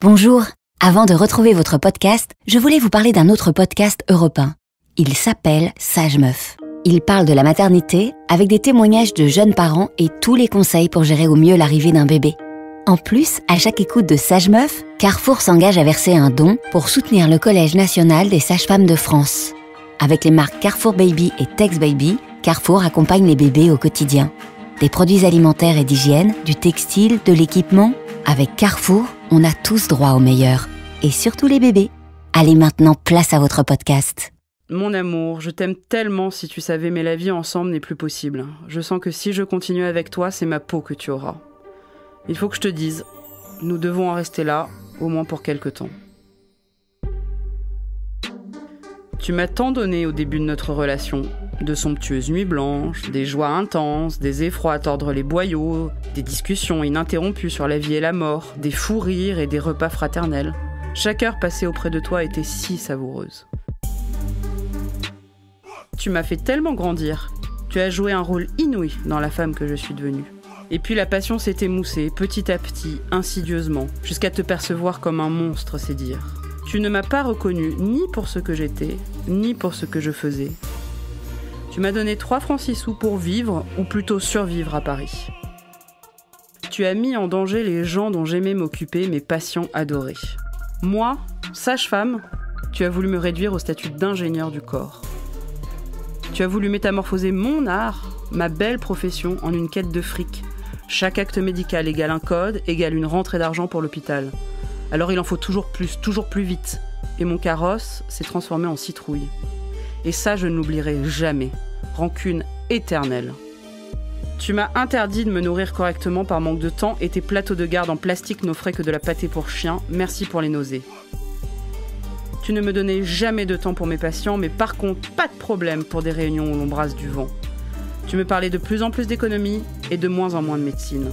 Bonjour, avant de retrouver votre podcast, je voulais vous parler d'un autre podcast Europe 1. Il s'appelle Sage Meuf. Il parle de la maternité avec des témoignages de jeunes parents et tous les conseils pour gérer au mieux l'arrivée d'un bébé. En plus, à chaque écoute de Sage Meuf, Carrefour s'engage à verser un don pour soutenir le Collège national des sages-femmes de France. Avec les marques Carrefour Baby et Tex Baby, Carrefour accompagne les bébés au quotidien. Des produits alimentaires et d'hygiène, du textile, de l'équipement. Avec Carrefour, on a tous droit au meilleur. Et surtout les bébés. Allez maintenant, place à votre podcast. Mon amour, je t'aime tellement si tu savais, mais la vie ensemble n'est plus possible. Je sens que si je continue avec toi, c'est ma peau que tu auras. Il faut que je te dise, nous devons en rester là, au moins pour quelque temps. Tu m'as tant donné au début de notre relation, de somptueuses nuits blanches, des joies intenses, des effrois à tordre les boyaux, des discussions ininterrompues sur la vie et la mort, des fous rires et des repas fraternels. Chaque heure passée auprès de toi était si savoureuse. Tu m'as fait tellement grandir, tu as joué un rôle inouï dans la femme que je suis devenue. Et puis la passion s'est émoussée, petit à petit, insidieusement, jusqu'à te percevoir comme un monstre, c'est dire. Tu ne m'as pas reconnue ni pour ce que j'étais, ni pour ce que je faisais. Tu m'as donné 3 francs 6 sous pour vivre, ou plutôt survivre à Paris. Tu as mis en danger les gens dont j'aimais m'occuper, mes patients adorés. Moi, sage-femme, tu as voulu me réduire au statut d'ingénieur du corps. Tu as voulu métamorphoser mon art, ma belle profession, en une quête de fric. Chaque acte médical égale un code, égale une rentrée d'argent pour l'hôpital. Alors il en faut toujours plus vite. Et mon carrosse s'est transformé en citrouille. Et ça, je ne l'oublierai jamais. Rancune éternelle. Tu m'as interdit de me nourrir correctement par manque de temps et tes plateaux de garde en plastique n'offraient que de la pâtée pour chien. Merci pour les nausées. Tu ne me donnais jamais de temps pour mes patients, mais par contre, pas de problème pour des réunions où l'on brasse du vent. Tu me parlais de plus en plus d'économie et de moins en moins de médecine.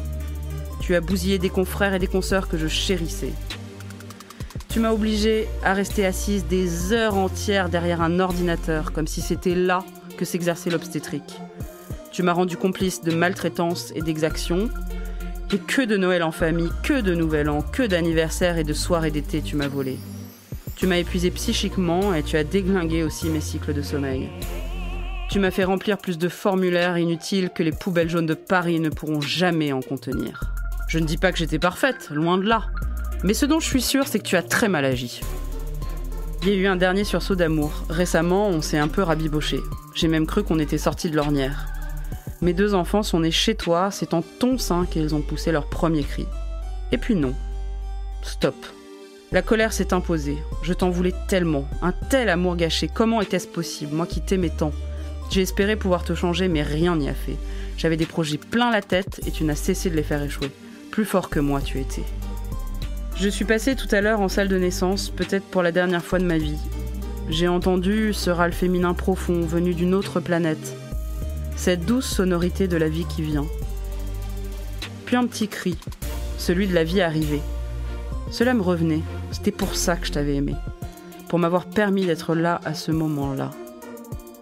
Tu as bousillé des confrères et des consoeurs que je chérissais. Tu m'as obligée à rester assise des heures entières derrière un ordinateur, comme si c'était là que s'exerçait l'obstétrique. Tu m'as rendu complice de maltraitance et d'exactions. Et que de Noël en famille, que de Nouvel An, que d'anniversaires et de soirées d'été tu m'as volé. Tu m'as épuisé psychiquement et tu as déglingué aussi mes cycles de sommeil. Tu m'as fait remplir plus de formulaires inutiles que les poubelles jaunes de Paris ne pourront jamais en contenir. Je ne dis pas que j'étais parfaite, loin de là. Mais ce dont je suis sûre, c'est que tu as très mal agi. Il y a eu un dernier sursaut d'amour. Récemment, on s'est un peu rabiboché. J'ai même cru qu'on était sortis de l'ornière. Mes 2 enfants sont nés chez toi, c'est en ton sein qu'ils ont poussé leur premier cri. Et puis non. Stop. La colère s'est imposée. Je t'en voulais tellement. Un tel amour gâché. Comment était-ce possible, moi qui t'aimais tant ? J'ai espéré pouvoir te changer, mais rien n'y a fait. J'avais des projets plein la tête et tu n'as cessé de les faire échouer. Plus fort que moi, tu étais. Je suis passée tout à l'heure en salle de naissance, peut-être pour la dernière fois de ma vie. J'ai entendu ce râle féminin profond, venu d'une autre planète. Cette douce sonorité de la vie qui vient. Puis un petit cri, celui de la vie arrivée. Cela me revenait, c'était pour ça que je t'avais aimé. Pour m'avoir permis d'être là à ce moment-là.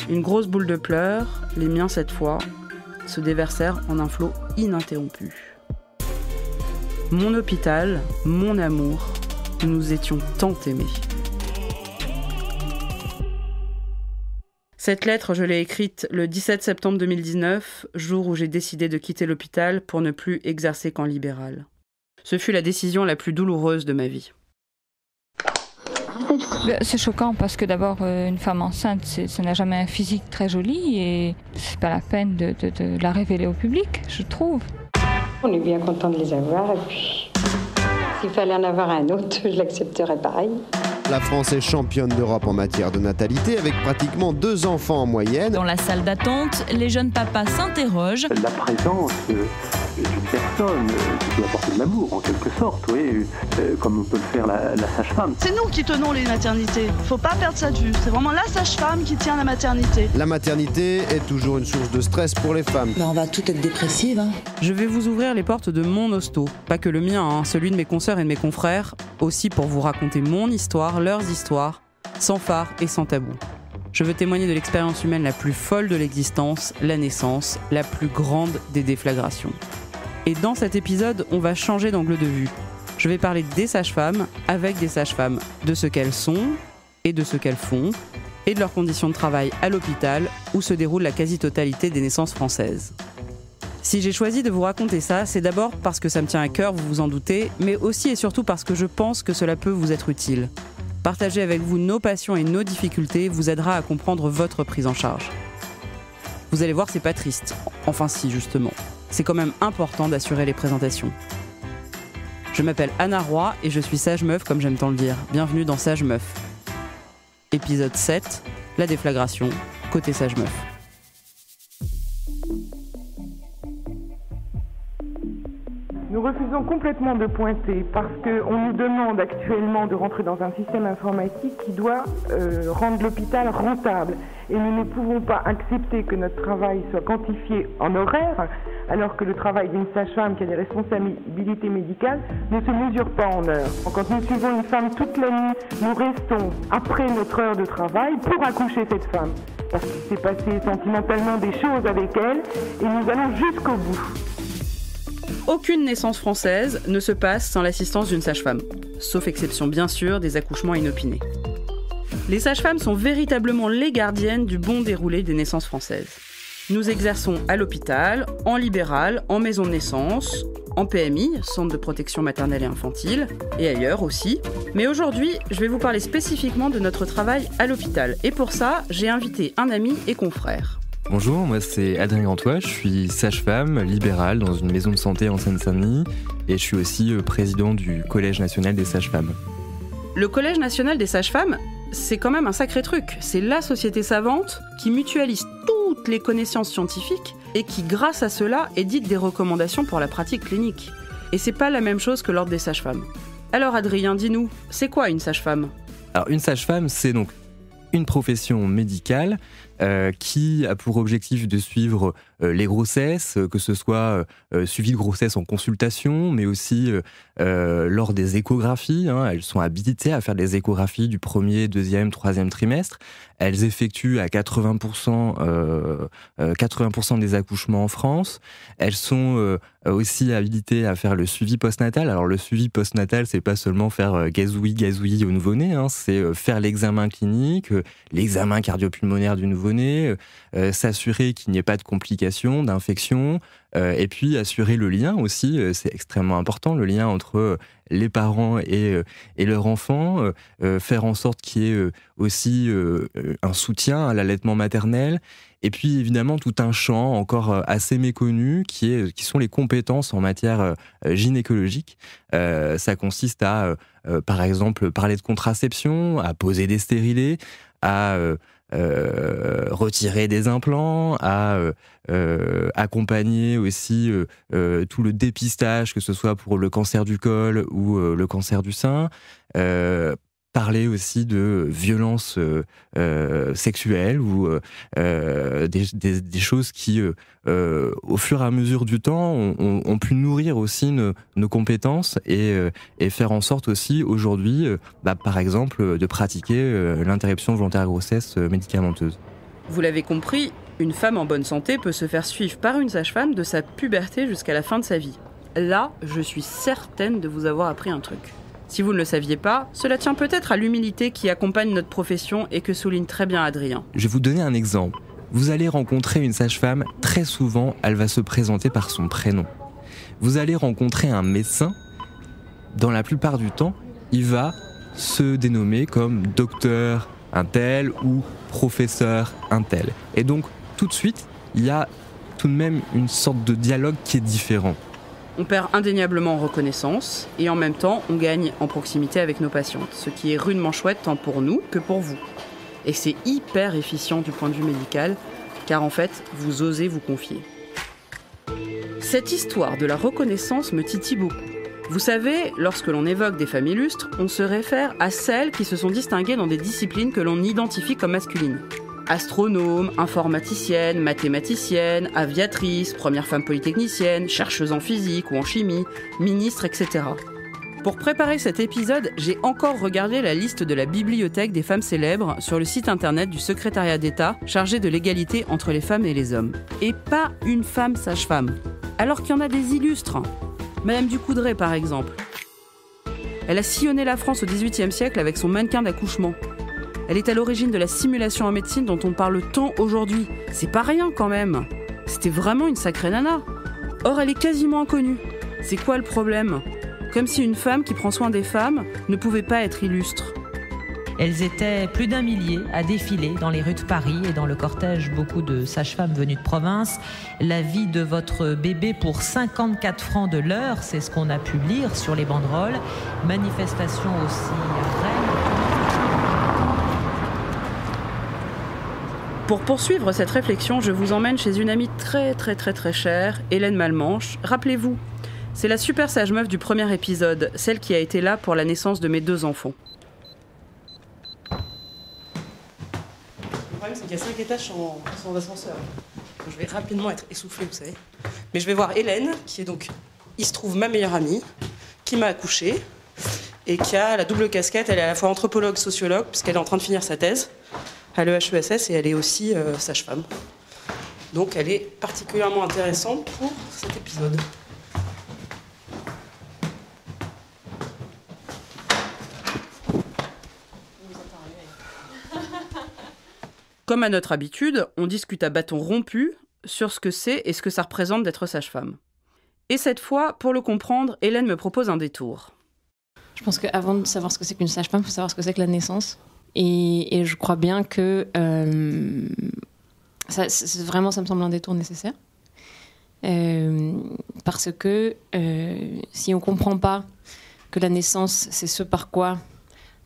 Une grosse boule de pleurs, les miens cette fois, se déversèrent en un flot ininterrompu. Mon hôpital, mon amour, nous nous étions tant aimés. Cette lettre, je l'ai écrite le 17 septembre 2019, jour où j'ai décidé de quitter l'hôpital pour ne plus exercer qu'en libéral. Ce fut la décision la plus douloureuse de ma vie. C'est choquant parce que d'abord, une femme enceinte, ça n'a jamais un physique très joli et c'est pas la peine de la révéler au public, je trouve. On est bien content de les avoir et puis s'il fallait en avoir un autre, je l'accepterais pareil. La France est championne d'Europe en matière de natalité avec pratiquement 2 enfants en moyenne. Dans la salle d'attente, les jeunes papas s'interrogent. La présence d'une personne qui peut apporter de l'amour en quelque sorte, oui, comme peut le faire la sage-femme. C'est nous qui tenons les maternités, faut pas perdre ça de vue. C'est vraiment la sage-femme qui tient la maternité. La maternité est toujours une source de stress pour les femmes. On va toutes être dépressives. Je vais vous ouvrir les portes de mon hosto, pas que le mien, celui de mes consoeurs et de mes confrères, aussi pour vous raconter mon histoire, leurs histoires, sans phare et sans tabou. Je veux témoigner de l'expérience humaine la plus folle de l'existence, la naissance, la plus grande des déflagrations. Et dans cet épisode, on va changer d'angle de vue. Je vais parler des sages-femmes avec des sages-femmes, de ce qu'elles sont et de ce qu'elles font, et de leurs conditions de travail à l'hôpital où se déroule la quasi-totalité des naissances françaises. Si j'ai choisi de vous raconter ça, c'est d'abord parce que ça me tient à cœur, vous vous en doutez, mais aussi et surtout parce que je pense que cela peut vous être utile. Partager avec vous nos passions et nos difficultés vous aidera à comprendre votre prise en charge. Vous allez voir, c'est pas triste. Enfin si, justement. C'est quand même important d'assurer les présentations. Je m'appelle Anna Roy et je suis sage meuf comme j'aime tant le dire. Bienvenue dans Sage Meuf. Épisode 7, la déflagration, côté sage meuf. Nous refusons complètement de pointer parce qu'on nous demande actuellement de rentrer dans un système informatique qui doit rendre l'hôpital rentable. Et nous ne pouvons pas accepter que notre travail soit quantifié en horaire, alors que le travail d'une sage-femme qui a des responsabilités médicales ne se mesure pas en heures. Quand nous suivons une femme toute la nuit, nous restons après notre heure de travail pour accoucher cette femme. Parce qu'il s'est passé sentimentalement des choses avec elle et nous allons jusqu'au bout. Aucune naissance française ne se passe sans l'assistance d'une sage-femme, sauf exception bien sûr des accouchements inopinés. Les sages-femmes sont véritablement les gardiennes du bon déroulé des naissances françaises. Nous exerçons à l'hôpital, en libéral, en maison de naissance, en PMI, centre de protection maternelle et infantile, et ailleurs aussi. Mais aujourd'hui, je vais vous parler spécifiquement de notre travail à l'hôpital. Et pour ça, j'ai invité un ami et confrère. Bonjour, moi c'est Adrien Gantois, je suis sage-femme libérale dans une maison de santé en Seine-Saint-Denis et je suis aussi président du Collège national des sages-femmes. Le Collège national des sages-femmes, c'est quand même un sacré truc. C'est la société savante qui mutualise toutes les connaissances scientifiques et qui, grâce à cela, édite des recommandations pour la pratique clinique. Et c'est pas la même chose que l'ordre des sages-femmes. Alors Adrien, dis-nous, c'est quoi une sage-femme ? Alors une sage-femme, c'est donc une profession médicale qui a pour objectif de suivre les grossesses, que ce soit suivi de grossesse en consultation, mais aussi lors des échographies. Elles sont habilitées à faire des échographies du 1er, 2e, 3e trimestre. Elles effectuent à 80% des accouchements en France. Elles sont aussi habilitées à faire le suivi postnatal. Alors le suivi postnatal, c'est pas seulement faire gazouillis au nouveau-né, c'est faire l'examen clinique, l'examen cardio-pulmonaire du nouveau-né, s'assurer qu'il n'y ait pas de complications, d'infections, et puis assurer le lien aussi, c'est extrêmement important, le lien entre les parents et leur enfant, faire en sorte qu'il y ait aussi un soutien à l'allaitement maternel, et puis évidemment tout un champ encore assez méconnu qui sont les compétences en matière gynécologique. Ça consiste à, par exemple, parler de contraception, à poser des stérilés, à retirer des implants, à accompagner aussi tout le dépistage, que ce soit pour le cancer du col ou le cancer du sein, parler aussi de violences sexuelles ou des choses qui, au fur et à mesure du temps, ont pu nourrir aussi nos compétences et faire en sorte aussi, aujourd'hui, par exemple, de pratiquer l'interruption volontaire de grossesse médicamenteuse. Vous l'avez compris, une femme en bonne santé peut se faire suivre par une sage-femme de sa puberté jusqu'à la fin de sa vie. Là, je suis certaine de vous avoir appris un truc. Si vous ne le saviez pas, cela tient peut-être à l'humilité qui accompagne notre profession et que souligne très bien Adrien. Je vais vous donner un exemple. Vous allez rencontrer une sage-femme, très souvent, elle va se présenter par son prénom. Vous allez rencontrer un médecin, dans la plupart du temps, il va se dénommer comme docteur un tel ou professeur un tel. Et donc, tout de suite, il y a tout de même une sorte de dialogue qui est différent. On perd indéniablement en reconnaissance et en même temps, on gagne en proximité avec nos patientes, ce qui est rudement chouette tant pour nous que pour vous. Et c'est hyper efficient du point de vue médical, car en fait, vous osez vous confier. Cette histoire de la reconnaissance me titille beaucoup. Vous savez, lorsque l'on évoque des femmes illustres, on se réfère à celles qui se sont distinguées dans des disciplines que l'on identifie comme masculines. Astronome, informaticienne, mathématicienne, aviatrice, première femme polytechnicienne, chercheuse en physique ou en chimie, ministre, etc. Pour préparer cet épisode, j'ai encore regardé la liste de la bibliothèque des femmes célèbres sur le site internet du secrétariat d'État chargé de l'égalité entre les femmes et les hommes. Et pas une femme sage-femme. Alors qu'il y en a des illustres. Madame Ducoudray par exemple. Elle a sillonné la France au XVIIIe siècle avec son mannequin d'accouchement. Elle est à l'origine de la simulation en médecine dont on parle tant aujourd'hui. C'est pas rien quand même. C'était vraiment une sacrée nana. Or, elle est quasiment inconnue. C'est quoi le problème ? Comme si une femme qui prend soin des femmes ne pouvait pas être illustre. Elles étaient plus d'1 millier à défiler dans les rues de Paris et dans le cortège beaucoup de sages-femmes venues de province. La vie de votre bébé pour 54 francs de l'heure, c'est ce qu'on a pu lire sur les banderoles. Manifestation aussi à Rennes. Pour poursuivre cette réflexion, je vous emmène chez une amie très chère, Hélène Malmanche. Rappelez-vous, c'est la super sage meuf du premier épisode, celle qui a été là pour la naissance de mes 2 enfants. Le problème, c'est qu'il y a 5 étages sans ascenseur. Donc, je vais rapidement être essoufflée, vous savez. Mais je vais voir Hélène, qui est donc, il se trouve, ma meilleure amie, qui m'a accouchée et qui a la double casquette. Elle est à la fois anthropologue, sociologue, puisqu'elle est en train de finir sa thèse à l'EHESS, et elle est aussi sage-femme. Donc elle est particulièrement intéressante pour cet épisode. Comme à notre habitude, on discute à bâton rompu sur ce que c'est et ce que ça représente d'être sage-femme. Et cette fois, pour le comprendre, Hélène me propose un détour. Je pense qu'avant de savoir ce que c'est qu'une sage-femme, il faut savoir ce que c'est que la naissance. Et je crois bien que ça me semble un détour nécessaire. Parce que si on ne comprend pas que la naissance, c'est ce par quoi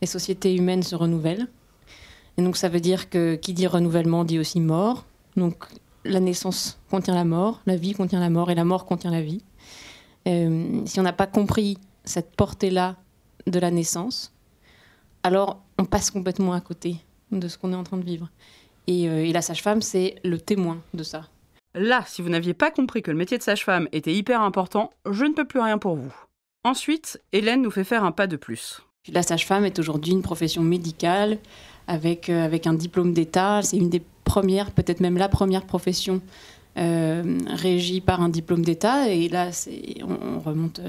les sociétés humaines se renouvellent, et donc ça veut dire que qui dit renouvellement dit aussi mort. Donc la naissance contient la mort, la vie contient la mort et la mort contient la vie. Si on n'a pas compris cette portée-là de la naissance, alors on passe complètement à côté de ce qu'on est en train de vivre. Et la sage-femme, c'est le témoin de ça. Là, si vous n'aviez pas compris que le métier de sage-femme était hyper important, je ne peux plus rien pour vous. Ensuite, Hélène nous fait faire un pas de plus. La sage-femme est aujourd'hui une profession médicale avec un diplôme d'État. C'est une des premières, peut-être même la première profession régie par un diplôme d'État. Et là, on remonte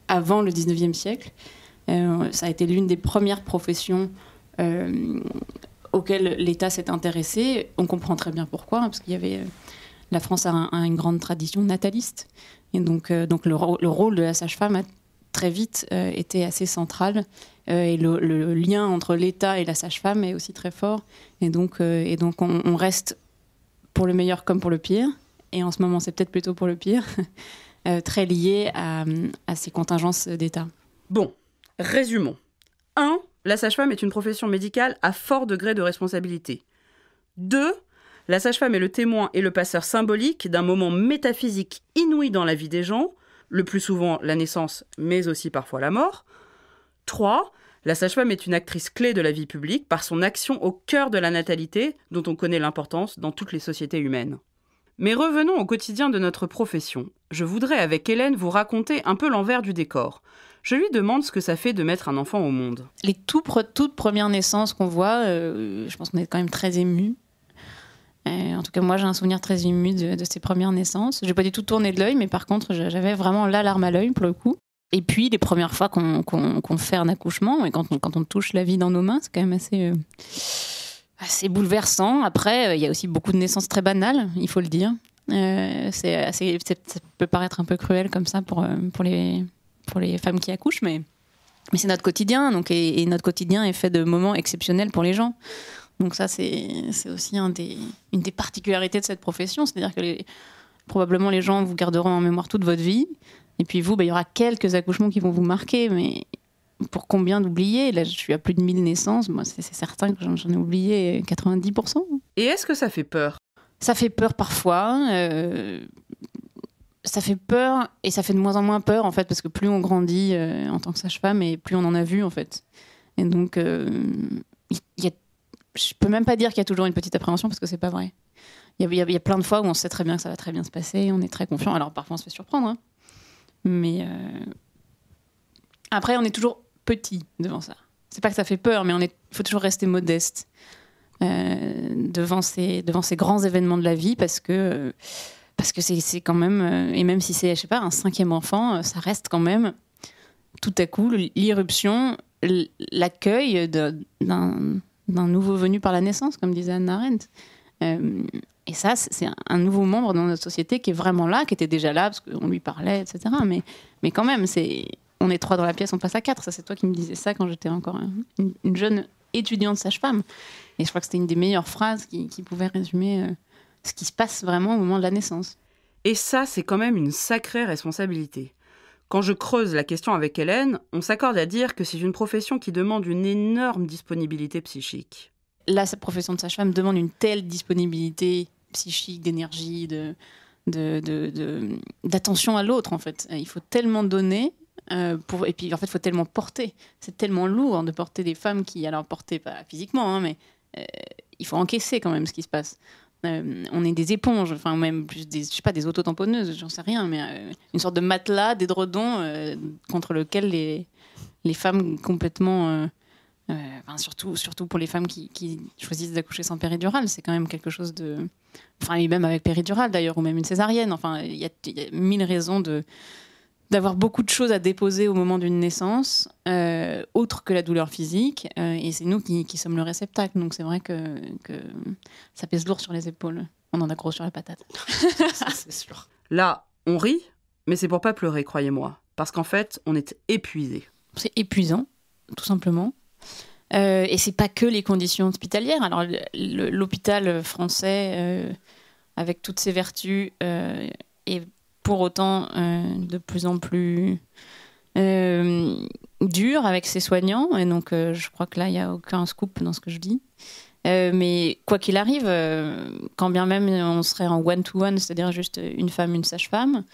avant le 19e siècle. Ça a été l'une des premières professions auxquelles l'État s'est intéressé. On comprend très bien pourquoi, parce qu'il y avait... La France a une grande tradition nataliste. Et donc le rôle de la sage-femme a très vite été assez central. Et le lien entre l'État et la sage-femme est aussi très fort. Et donc on reste, pour le meilleur comme pour le pire, et en ce moment c'est peut-être plutôt pour le pire, très lié à ces contingences d'État. Bon, résumons. 1. La sage-femme est une profession médicale à fort degré de responsabilité. 2. La sage-femme est le témoin et le passeur symbolique d'un moment métaphysique inouï dans la vie des gens, le plus souvent la naissance, mais aussi parfois la mort. 3. La sage-femme est une actrice clé de la vie publique par son action au cœur de la natalité, dont on connaît l'importance dans toutes les sociétés humaines. Mais revenons au quotidien de notre profession. Je voudrais, avec Hélène, vous raconter un peu l'envers du décor. Je lui demande ce que ça fait de mettre un enfant au monde. Les toutes premières naissances qu'on voit, je pense qu'on est quand même très émus. En tout cas, moi, j'ai un souvenir très ému de ces premières naissances. J'ai pas du tout tourné de l'œil, mais par contre, j'avais vraiment la larme à l'œil, pour le coup. Et puis, les premières fois qu'on fait un accouchement, et quand on touche la vie dans nos mains, c'est quand même assez bouleversant. Après, il y a aussi beaucoup de naissances très banales, il faut le dire. Ça peut paraître un peu cruel comme ça pour les femmes qui accouchent, mais c'est notre quotidien. Donc, et notre quotidien est fait de moments exceptionnels pour les gens. Donc ça, c'est aussi une des particularités de cette profession. C'est-à-dire que probablement les gens vous garderont en mémoire toute votre vie. Et puis vous, il y aura quelques accouchements qui vont vous marquer. Mais pour combien d'oublier ? Là, je suis à plus de 1000 naissances. Moi, c'est certain que j'en ai oublié 90%. Et est-ce que ça fait peur ? Ça fait peur parfois. Ça fait peur et ça fait de moins en moins peur, en fait, parce que plus on grandit en tant que sage-femme et plus on en a vu, en fait. Et donc, je peux même pas dire qu'il y a toujours une petite appréhension parce que c'est pas vrai. Il y a plein de fois où on sait très bien que ça va très bien se passer, on est très confiant. Alors parfois on se fait surprendre, hein. Mais après on est toujours petit devant ça. C'est pas que ça fait peur, mais il faut toujours rester modeste devant ces grands événements de la vie parce que c'est quand même et même si c'est, je sais pas, un 5e enfant, ça reste quand même tout à coup, l'irruption, l'accueil d'un nouveau venu par la naissance, comme disait Hannah Arendt. Et ça, c'est un nouveau membre dans notre société qui est vraiment là, qui était déjà là, parce qu'on lui parlait, etc. Mais quand même, on est 3 dans la pièce, on passe à 4. Ça, c'est toi qui me disais ça quand j'étais encore une jeune étudiante sage-femme. Et je crois que c'était une des meilleures phrases qui pouvait résumer ce qui se passe vraiment au moment de la naissance. Et ça, c'est quand même une sacrée responsabilité. Quand je creuse la question avec Hélène, on s'accorde à dire que c'est une profession qui demande une énorme disponibilité psychique. Là, cette profession de sage-femme demande une telle disponibilité psychique, d'énergie, d'attention à l'autre, en fait. Il faut tellement donner, et puis en fait, il faut tellement porter. C'est tellement lourd de porter des femmes qui, alors porter pas physiquement, mais il faut encaisser quand même ce qui se passe. On est des éponges, enfin même plus des autotamponneuses, j'en sais rien, mais une sorte de matelas, d'édredon contre lequel les femmes complètement, surtout pour les femmes qui choisissent d'accoucher sans péridurale, c'est quand même quelque chose de, enfin et même avec péridurale d'ailleurs, ou même une césarienne, enfin il y a 1000 raisons d'avoir beaucoup de choses à déposer au moment d'une naissance, autre que la douleur physique, et c'est nous qui sommes le réceptacle, donc c'est vrai que ça pèse lourd sur les épaules. On en a gros sur la patate. Ça, c'est sûr. Là, on rit, mais c'est pour pas pleurer, croyez-moi, parce qu'en fait, on est épuisé. C'est épuisant, tout simplement. Et c'est pas que les conditions hospitalières. Alors, l'hôpital français, avec toutes ses vertus, est pour autant de plus en plus dur avec ses soignants, et donc je crois que là il n'y a aucun scoop dans ce que je dis, mais quoi qu'il arrive, quand bien même on serait en one-to-one, c'est-à-dire juste une femme, une sage-femme,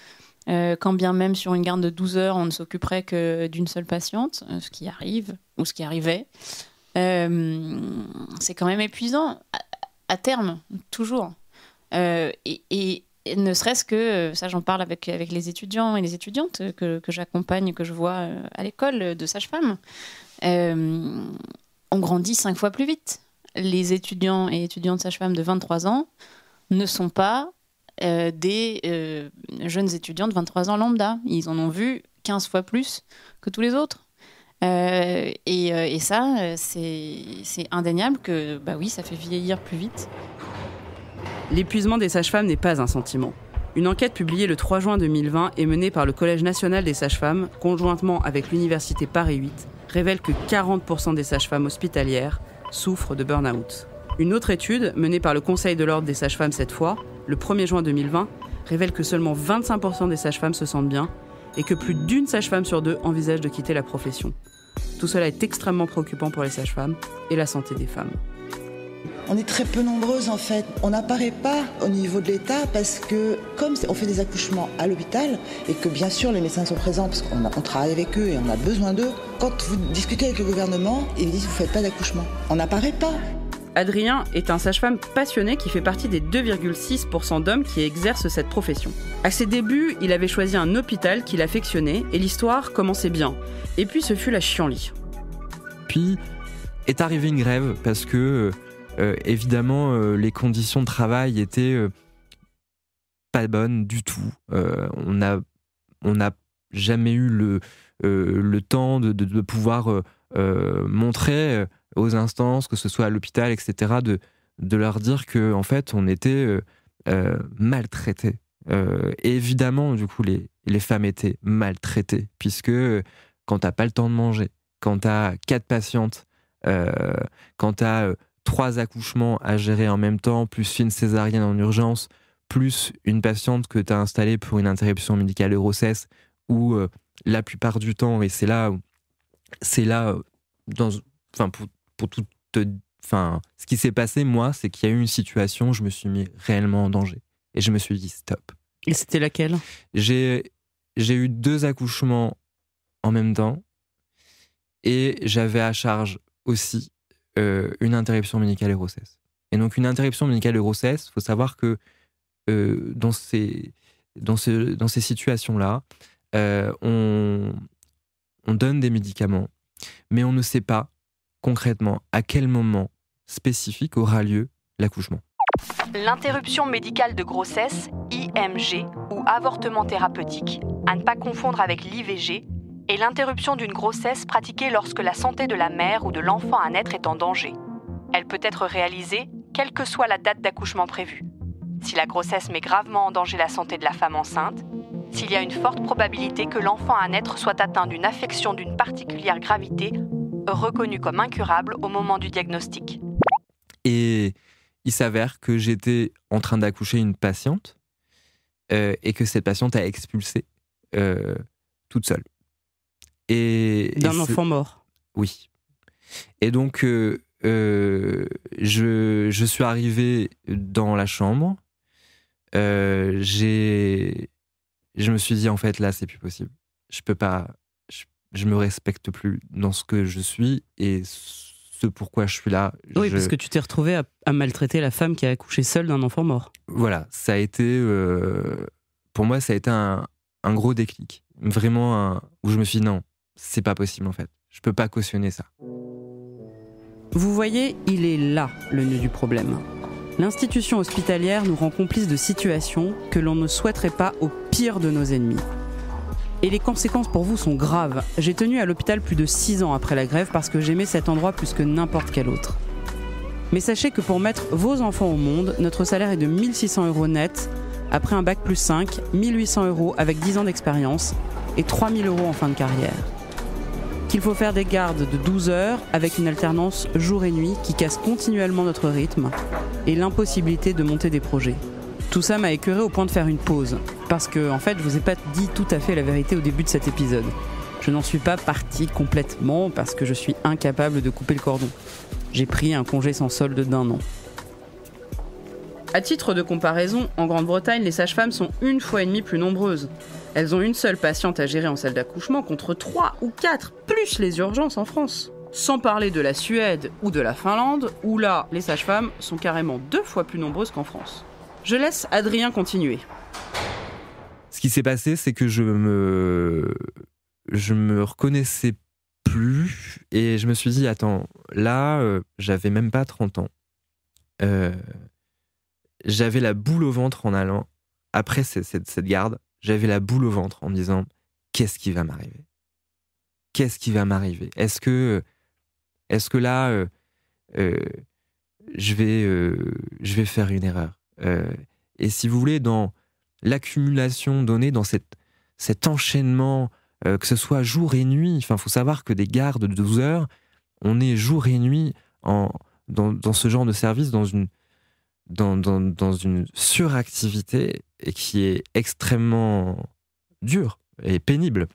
quand bien même sur une garde de 12 heures on ne s'occuperait que d'une seule patiente, ce qui arrive, ou ce qui arrivait, c'est quand même épuisant à terme, toujours. Et ne serait-ce que, ça j'en parle avec les étudiants et les étudiantes que j'accompagne, que je vois à l'école de sage-femme, on grandit 5 fois plus vite. Les étudiants et étudiantes sage-femme de 23 ans ne sont pas des jeunes étudiants de 23 ans lambda. Ils en ont vu 15 fois plus que tous les autres. Et ça, c'est indéniable que, bah oui, ça fait vieillir plus vite. L'épuisement des sages-femmes n'est pas un sentiment. Une enquête publiée le 3 juin 2020 et menée par le Collège national des sages-femmes, conjointement avec l'Université Paris 8, révèle que 40% des sages-femmes hospitalières souffrent de burn-out. Une autre étude, menée par le Conseil de l'ordre des sages-femmes cette fois, le 1er juin 2020, révèle que seulement 25% des sages-femmes se sentent bien et que plus d'une sage-femme sur 2 envisage de quitter la profession. Tout cela est extrêmement préoccupant pour les sages-femmes et la santé des femmes. On est très peu nombreuses en fait. On n'apparaît pas au niveau de l'État parce que comme on fait des accouchements à l'hôpital et que bien sûr les médecins sont présents parce qu'on travaille avec eux et on a besoin d'eux, quand vous discutez avec le gouvernement, ils disent vous ne faites pas d'accouchement. On n'apparaît pas. Adrien est un sage-femme passionné qui fait partie des 2,6% d'hommes qui exercent cette profession. À ses débuts, il avait choisi un hôpital qu'il affectionnait et l'histoire commençait bien. Et puis ce fut la chienlit. Puis est arrivée une grève parce que évidemment, les conditions de travail étaient pas bonnes du tout. On n'a jamais eu le temps de pouvoir montrer aux instances, que ce soit à l'hôpital, etc., de leur dire que en fait, on était maltraités. Évidemment, du coup, les femmes étaient maltraitées, puisque quand t'as pas le temps de manger, quand t'as 4 patientes, quand t'as 3 accouchements à gérer en même temps, plus une césarienne en urgence, plus une patiente que tu as installée pour une interruption médicale de grossesse, où la plupart du temps, et c'est là ce qui s'est passé, moi, c'est qu'il y a eu une situation où je me suis mis réellement en danger. Et je me suis dit stop. Et c'était laquelle ? J'ai eu 2 accouchements en même temps, et j'avais à charge aussi une interruption médicale de grossesse. Et donc une interruption médicale de grossesse, il faut savoir que dans ces situations-là, on donne des médicaments, mais on ne sait pas concrètement à quel moment spécifique aura lieu l'accouchement. L'interruption médicale de grossesse, IMG, ou avortement thérapeutique, à ne pas confondre avec l'IVG, et l'interruption d'une grossesse pratiquée lorsque la santé de la mère ou de l'enfant à naître est en danger. Elle peut être réalisée quelle que soit la date d'accouchement prévue. Si la grossesse met gravement en danger la santé de la femme enceinte, s'il y a une forte probabilité que l'enfant à naître soit atteint d'une affection d'une particulière gravité, reconnue comme incurable au moment du diagnostic. Et il s'avère que j'étais en train d'accoucher une patiente et que cette patiente a expulsé toute seule. D'un enfant mort. Oui. Et donc, je suis arrivé dans la chambre. Je me suis dit, en fait, là, c'est plus possible. Je peux pas. Je me respecte plus dans ce que je suis et ce pourquoi je suis là. Oui, parce que tu t'es retrouvé à maltraiter la femme qui a accouché seule d'un enfant mort. Voilà, ça a été. Pour moi, ça a été un gros déclic. Vraiment, où je me suis dit, non, c'est pas possible, en fait. Je peux pas cautionner ça. Vous voyez, il est là, le nœud du problème. L'institution hospitalière nous rend complices de situations que l'on ne souhaiterait pas au pire de nos ennemis. Et les conséquences pour vous sont graves. J'ai tenu à l'hôpital plus de 6 ans après la grève parce que j'aimais cet endroit plus que n'importe quel autre. Mais sachez que pour mettre vos enfants au monde, notre salaire est de 1 600 € net, après un bac plus 5, 1 800 € avec 10 ans d'expérience et 3 000 € en fin de carrière. Qu'il faut faire des gardes de 12 heures avec une alternance jour et nuit qui casse continuellement notre rythme et l'impossibilité de monter des projets. Tout ça m'a écœuré au point de faire une pause. Parce que, en fait, je vous ai pas dit tout à fait la vérité au début de cet épisode. Je n'en suis pas partie complètement parce que je suis incapable de couper le cordon. J'ai pris un congé sans solde d'1 an. À titre de comparaison, en Grande-Bretagne, les sages-femmes sont 1,5 fois plus nombreuses. Elles ont une seule patiente à gérer en salle d'accouchement contre 3 ou 4, plus les urgences en France. Sans parler de la Suède ou de la Finlande, où là, les sages-femmes sont carrément 2 fois plus nombreuses qu'en France. Je laisse Adrien continuer. Ce qui s'est passé, c'est que je me reconnaissais plus et je me suis dit, attends, là, j'avais même pas 30 ans. J'avais la boule au ventre en allant, après cette garde, j'avais la boule au ventre en me disant, qu'est-ce qui va m'arriver ? Qu'est-ce qui va m'arriver ? Est-ce que là, je vais faire une erreur ? Et si vous voulez, dans l'accumulation donnée, dans cet enchaînement, que ce soit jour et nuit, il faut savoir que des gardes de 12 heures, on est jour et nuit dans ce genre de service, dans une suractivité et qui est extrêmement dure et pénible.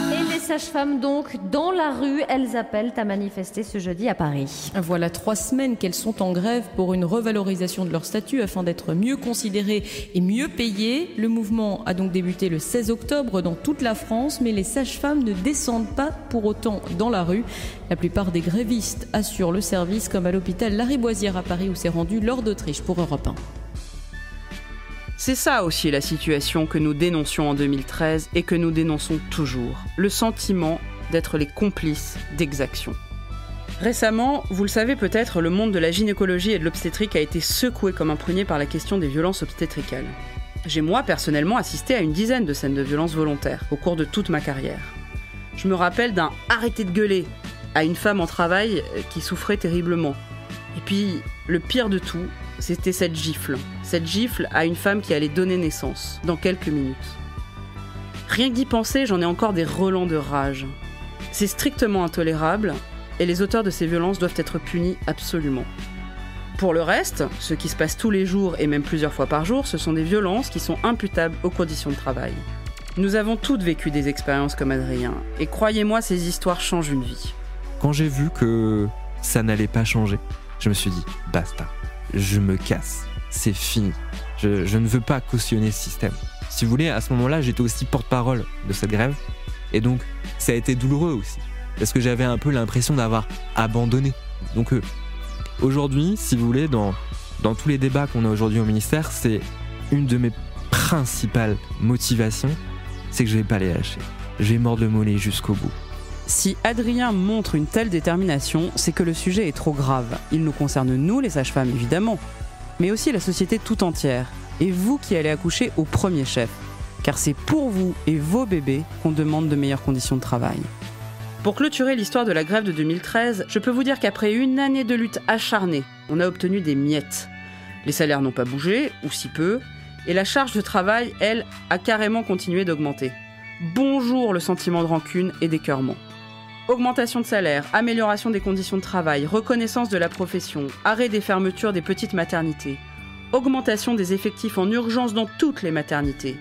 Les sages-femmes donc dans la rue, elles appellent à manifester ce jeudi à Paris. Voilà 3 semaines qu'elles sont en grève pour une revalorisation de leur statut afin d'être mieux considérées et mieux payées. Le mouvement a donc débuté le 16 octobre dans toute la France, mais les sages-femmes ne descendent pas pour autant dans la rue. La plupart des grévistes assurent le service, comme à l'hôpital Lariboisière à Paris où s'est rendu Laure d'Autriche pour Europe 1. C'est ça aussi la situation que nous dénoncions en 2013 et que nous dénonçons toujours. Le sentiment d'être les complices d'exactions. Récemment, vous le savez peut-être, le monde de la gynécologie et de l'obstétrique a été secoué comme un prunier par la question des violences obstétricales. J'ai moi personnellement assisté à une dizaine de scènes de violences volontaires au cours de toute ma carrière. Je me rappelle d'un « arrêtez de gueuler » à une femme en travail qui souffrait terriblement. Et puis, le pire de tout, c'était cette gifle à une femme qui allait donner naissance dans quelques minutes. Rien que d'y penser, j'en ai encore des relents de rage. C'est strictement intolérable et les auteurs de ces violences doivent être punis absolument. Pour le reste, ce qui se passe tous les jours et même plusieurs fois par jour, ce sont des violences qui sont imputables aux conditions de travail. Nous avons toutes vécu des expériences comme Adrien et croyez-moi, ces histoires changent une vie. Quand j'ai vu que ça n'allait pas changer, je me suis dit, basta. Je me casse, c'est fini. Je ne veux pas cautionner ce système. Si vous voulez, à ce moment-là, j'étais aussi porte-parole de cette grève. Et donc, ça a été douloureux aussi. Parce que j'avais un peu l'impression d'avoir abandonné. Donc, aujourd'hui, si vous voulez, dans tous les débats qu'on a aujourd'hui au ministère, c'est une de mes principales motivations, c'est que je ne vais pas les lâcher. Je vais mordre le mollet jusqu'au bout. Si Adrien montre une telle détermination, c'est que le sujet est trop grave. Il nous concerne nous, les sages-femmes, évidemment, mais aussi la société tout entière. Et vous qui allez accoucher au premier chef. car c'est pour vous et vos bébés qu'on demande de meilleures conditions de travail. Pour clôturer l'histoire de la grève de 2013, je peux vous dire qu'après une année de lutte acharnée, on a obtenu des miettes. Les salaires n'ont pas bougé, ou si peu, et la charge de travail, elle, a carrément continué d'augmenter. Bonjour le sentiment de rancune et d'écœurement. Augmentation de salaire, amélioration des conditions de travail, reconnaissance de la profession, arrêt des fermetures des petites maternités, augmentation des effectifs en urgence dans toutes les maternités,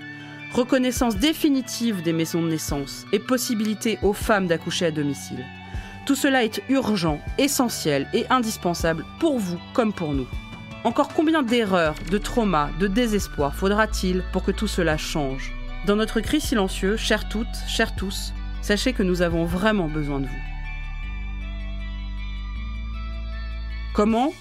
reconnaissance définitive des maisons de naissance et possibilité aux femmes d'accoucher à domicile. Tout cela est urgent, essentiel et indispensable pour vous comme pour nous. Encore combien d'erreurs, de traumas, de désespoir faudra-t-il pour que tout cela change ? Dans notre cri silencieux, chères toutes, chers tous, sachez que nous avons vraiment besoin de vous. Comment ?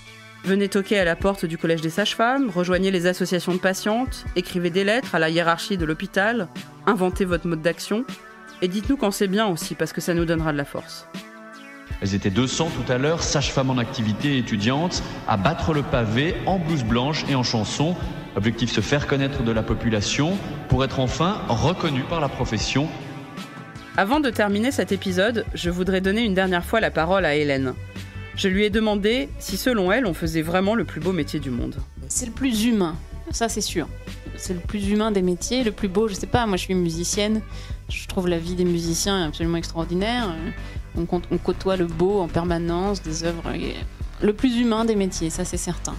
Venez toquer à la porte du Collège des sages-femmes, rejoignez les associations de patientes, écrivez des lettres à la hiérarchie de l'hôpital, inventez votre mode d'action, et dites-nous quand c'est bien aussi, parce que ça nous donnera de la force. Elles étaient 200 tout à l'heure, sages-femmes en activité et étudiantes, à battre le pavé en blouse blanche et en chanson. Objectif, se faire connaître de la population pour être enfin reconnue par la profession. Avant de terminer cet épisode, je voudrais donner une dernière fois la parole à Hélène. Je lui ai demandé si, selon elle, on faisait vraiment le plus beau métier du monde. C'est le plus humain, ça c'est sûr. C'est le plus humain des métiers, le plus beau, je sais pas, moi je suis musicienne, je trouve la vie des musiciens absolument extraordinaire. On côtoie le beau en permanence, des œuvres... Le plus humain des métiers, ça c'est certain.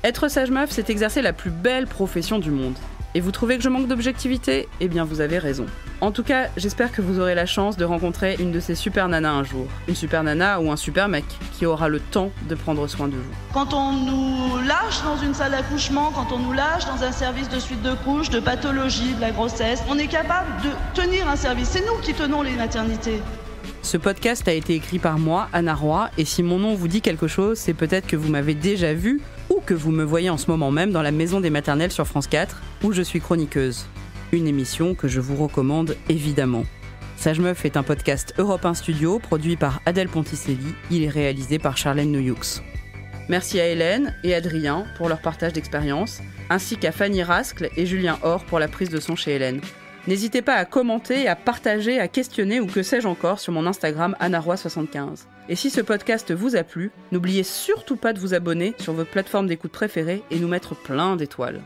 Être sage-meuf, c'est exercer la plus belle profession du monde. Et vous trouvez que je manque d'objectivité ? Eh bien, vous avez raison. En tout cas, j'espère que vous aurez la chance de rencontrer une de ces super nanas un jour. Une super nana ou un super mec qui aura le temps de prendre soin de vous. Quand on nous lâche dans une salle d'accouchement, quand on nous lâche dans un service de suite de couches, de pathologie, de la grossesse, on est capable de tenir un service. C'est nous qui tenons les maternités. Ce podcast a été écrit par moi, Anna Roy, et si mon nom vous dit quelque chose, c'est peut-être que vous m'avez déjà vu ou que vous me voyez en ce moment même dans la Maison des Maternelles sur France 4, où je suis chroniqueuse. Une émission que je vous recommande évidemment. Sage Meuf est un podcast Europe 1 Studio, produit par Adèle Ponticelli. Il est réalisé par Charlène Noyoux. Merci à Hélène et Adrien pour leur partage d'expérience, ainsi qu'à Fanny Rascle et Julien Or pour la prise de son chez Hélène. N'hésitez pas à commenter, à partager, à questionner ou que sais-je encore sur mon Instagram AnnaRoy75. Et si ce podcast vous a plu, n'oubliez surtout pas de vous abonner sur votre plateforme d'écoute préférée et nous mettre plein d'étoiles.